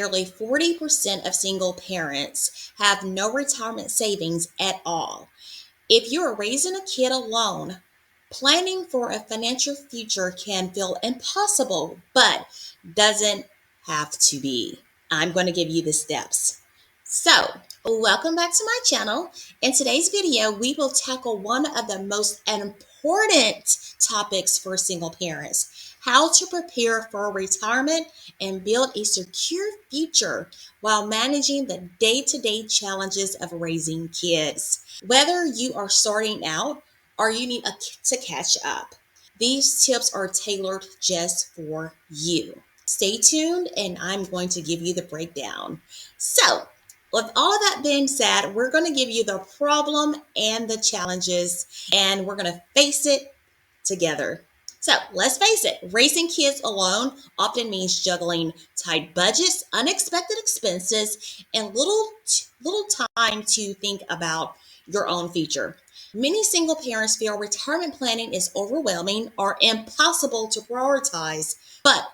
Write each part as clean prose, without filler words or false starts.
nearly 40% of single parents have no retirement savings at all. If you're raising a kid alone, planning for a financial future can feel impossible, but doesn't have to be. I'm going to give you the steps. So, welcome back to my channel. In today's video, we will tackle one of the most important topics for single parents: how to prepare for retirement and build a secure future while managing the day-to-day challenges of raising kids. Whether you are starting out or you need to catch up, these tips are tailored just for you. Stay tuned and I'm going to give you the breakdown. So, with all of that being said, we're going to give you the problem and the challenges, and we're going to face it together. So let's face it, raising kids alone often means juggling tight budgets, unexpected expenses, and little time to think about your own future. Many single parents feel retirement planning is overwhelming or impossible to prioritize. But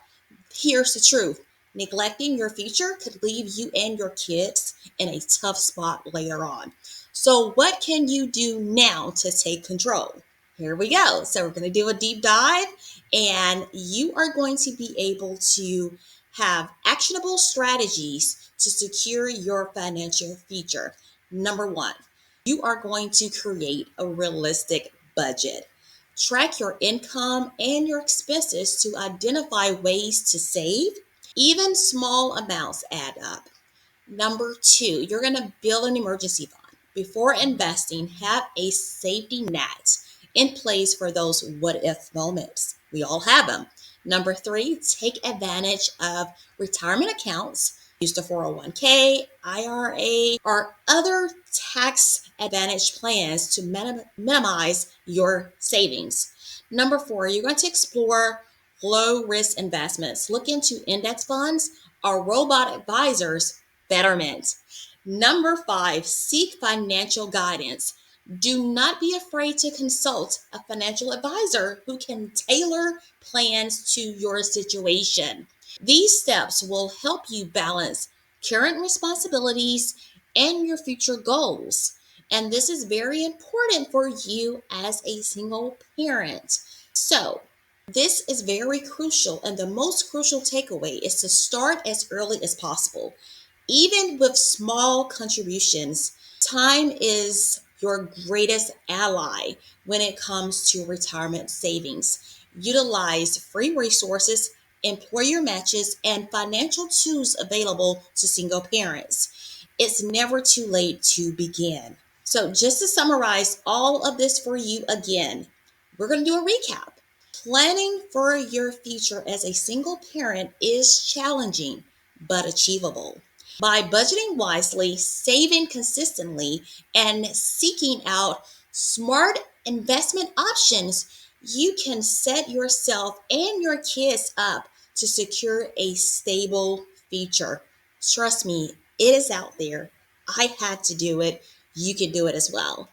here's the truth: neglecting your future could leave you and your kids in a tough spot later on. So, what can you do now to take control? Here we go. So, we're going to do a deep dive, and you are going to be able to have actionable strategies to secure your financial future. Number one, you are going to create a realistic budget. Track your income and your expenses to identify ways to save. Even small amounts add up. Number two, you're going to build an emergency fund. Before investing, have a safety net in place for those what if moments. We all have them. Number three, take advantage of retirement accounts. Use the 401k, IRA, or other tax advantage plans to minimize your savings. Number four, you're going to explore low risk investments. Look into index funds or robot advisors. Betterment. Number five, seek financial guidance. Do not be afraid to consult a financial advisor who can tailor plans to your situation. These steps will help you balance current responsibilities and your future goals. And this is very important for you as a single parent. So, this is very crucial, and the most crucial takeaway is to start as early as possible. Even with small contributions, time is your greatest ally when it comes to retirement savings. Utilize free resources, employer matches, and financial tools available to single parents. It's never too late to begin. So, just to summarize all of this for you again, we're going to do a recap. Planning for your future as a single parent is challenging but achievable. By budgeting wisely, saving consistently, and seeking out smart investment options, you can set yourself and your kids up to secure a stable future. Trust me, it is out there. I had to do it. You can do it as well.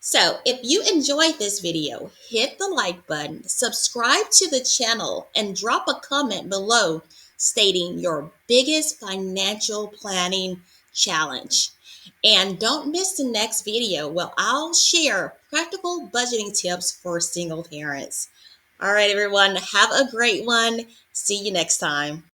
So, if you enjoyed this video, hit the like button, subscribe to the channel, and drop a comment below stating your biggest financial planning challenge. And don't miss the next video where I'll share practical budgeting tips for single parents. All right, everyone, have a great one. See you next time.